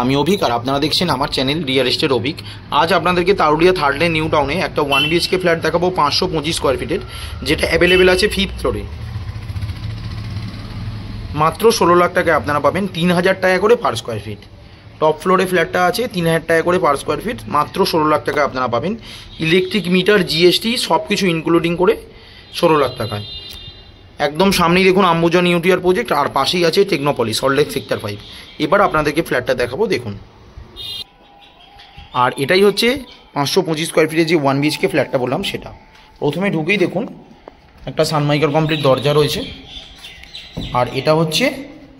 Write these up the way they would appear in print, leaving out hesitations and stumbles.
আমি অভিক আর আপনারা দেখছেন আমার চ্যানেল রিয়েল এস্টেট অভিক। আজ আপনাদেরকে তারুলিয়া থার্ড লেন নিউ টাউনে একটা 1 BHK ফ্ল্যাট দেখাবো 525 স্কোয়ার ফিটের, যেটা অ্যাভেলেবেল আছে 5th ফ্লোরে। মাত্র 16 লাখ টাকায় আপনারা পাবেন 3000 টাকা করে পার স্কোয়ার ফিট। টপ ফ্লোরে ফ্ল্যাটটা আছে 3000 টাকা করে পার স্কোয়ার ফিট, মাত্র 16 লাখ টাকা আপনারা পাবেন। ইলেকট্রিক মিটার, জিএসটি সব কিছু ইনক্লুডিং করে 16 লাখ টাকায়। একদম সামনেই দেখুন আম্বুজা নিউট্রিয়ার প্রজেক্ট, আর পাশেই আছে টেকনোপলিস সল্টলেক সেক্টর 5। এবার আপনাদেরকে ফ্ল্যাটটা দেখাবো, দেখুন। আর এটাই হচ্ছে 525 স্কোয়ার ফিটের যে 1 BHK ফ্ল্যাটটা বললাম সেটা। প্রথমে ঢুকেই দেখুন একটা সানমাইকার কমপ্লিট দরজা রয়েছে, আর এটা হচ্ছে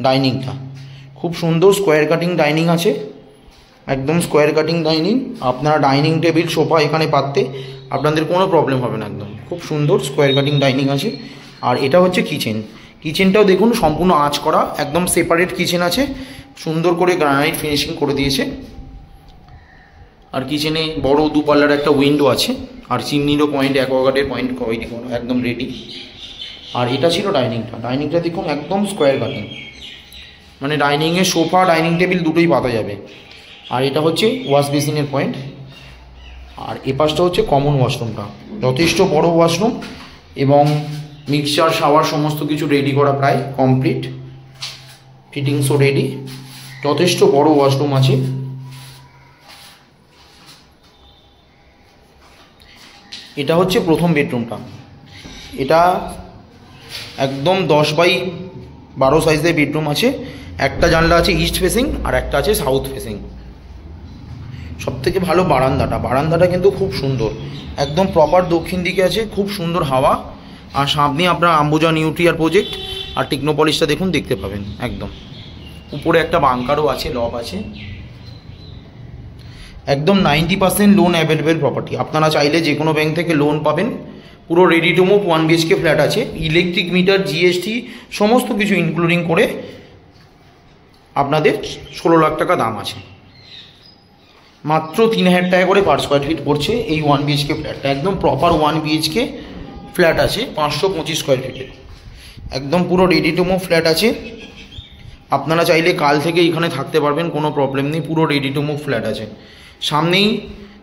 ডাইনিংটা। খুব সুন্দর স্কোয়ার কাটিং ডাইনিং আছে, একদম স্কোয়ার কাটিং ডাইনিং। আপনারা ডাইনিং টেবিল, সোফা এখানে পাততে আপনাদের কোনো প্রবলেম হবে না, একদম খুব সুন্দর স্কোয়ার কাটিং ডাইনিং আছে। আর এটা হচ্ছে কিচেন। কিচেনটাও দেখুন সম্পূর্ণ আঁচ করা, একদম সেপারেট কিচেন আছে, সুন্দর করে গ্রানাইট ফিনিশিং করে দিয়েছে। আর কিচেনে বড় দুপাল্লার একটা উইন্ডো আছে, আর চিমনিরও পয়েন্ট, অ্যাকোয়াগার্ডের পয়েন্ট একদম রেডি। আর এটা ছিল ডাইনিংটা। ডাইনিংটা দেখুন একদম স্কোয়ার কাটিং, মানে ডাইনিংয়ে সোফা ডাইনিং টেবিল দুটোই পাতা যাবে। আর এটা হচ্ছে ওয়াশ বেসিনের পয়েন্ট। আর এ পাশটা হচ্ছে কমন ওয়াশরুমটা, যথেষ্ট বড় ওয়াশরুম এবং মিক্সচার শাওয়ার সমস্ত কিছু রেডি করা, প্রায় কমপ্লিট, ফিটিংসও রেডি। যথেষ্ট বড় ওয়াশরুম আছে। এটা হচ্ছে প্রথম বেডরুমটা। এটা একদম 10x12 সাইজের বেডরুম আছে। একটা জানলা আছে ইস্ট ফেসিং আর একটা আছে সাউথ ফেসিং। সবথেকে ভালো বারান্দাটা কিন্তু খুব সুন্দর, একদম প্রপার দক্ষিণ দিকে আছে, খুব সুন্দর হাওয়া। আর সামনে আপনার আম্বুজা নিউট্রিয়ার প্রজেক্ট আর টেকনোপলিসটা দেখুন দেখতে পাবেন। একদম উপরে একটা বাংকারও আছে, লব আছে। একদম 90% লোন অ্যাভেলেবেল প্রপার্টি। আপনারা চাইলে যে কোনো ব্যাংক থেকে লোন পাবেন। পুরো ready to move 1 BHK flat আছে। ইলেকট্রিক মিটার, জিএসটি সমস্ত কিছু ইনক্লুডিং করে আপনাদের 16 লাখ টাকা দাম আছে। মাত্র 3000 টাকা করে পার স্কোয়ার ফিট পড়ছে এই 1 BHK ফ্ল্যাটটা। একদম প্রপার 1 BHK ফ্ল্যাট আছে 525 স্কোয়ার ফিটের, একদম পুরো রেডি টু মুভ ফ্ল্যাট আছে। আপনারা চাইলে কাল থেকে এখানে থাকতে পারবেন, কোনো প্রবলেম নেই। পুরো রেডি টু মুভ ফ্ল্যাট আছে। সামনেই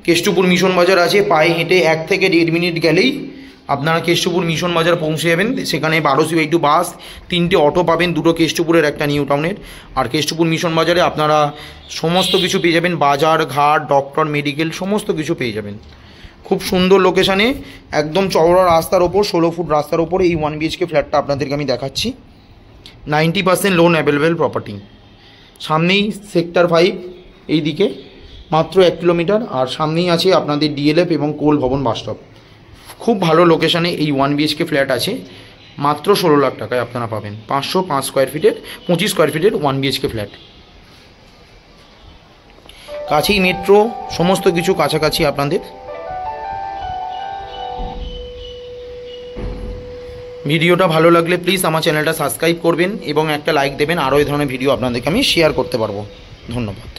কেষ্টপুর মিশন বাজার আছে, পায়ে হেঁটে 1 থেকে 1.5 মিনিট গেলেই আপনারা কেষ্টপুর মিশন বাজার পৌঁছে যাবেন। সেখানে 12C/2 বাস, 3টে অটো পাবেন, 2টো কেষ্টপুরের, একটা নিউ টাউনের। আর কেষ্টপুর মিশন বাজারে আপনারা সমস্ত কিছু পেয়ে যাবেন, বাজার ঘাট, ডক্টর, মেডিকেল সমস্ত কিছু পেয়ে যাবেন। খুব সুন্দর লোকেশানে, একদম চওড়া রাস্তার ওপর, 16 ফুট রাস্তার ওপর এই 1 BHK ফ্ল্যাটটা আপনাদেরকে আমি দেখাচ্ছি। 90% লোন অ্যাভেলেবেল প্রপার্টি। সামনেই সেক্টর 5 এই দিকে, মাত্র 1 কিলোমিটার। আর সামনেই আছে আপনাদের DLF এবং কোল ভবন বাস স্টপ। খুব ভালো লোকেশানে এই 1 BHK ফ্ল্যাট আছে। মাত্র 16 লাখ টাকায় আপনারা পাবেন 505 স্কোয়ার ফিটের, 25 স্কোয়ার ফিটের 1 BHK ফ্ল্যাট। কাছেই মেট্রো, সমস্ত কিছু কাছাকাছি আপনাদের। ভিডিওটা ভালো লাগলে প্লিজ আমার চ্যানেলটা সাবস্ক্রাইব করবেন এবং একটা লাইক দেবেন। আরও এই ধরনের ভিডিও আপনাদেরকে আমি শেয়ার করতে পারবো। ধন্যবাদ।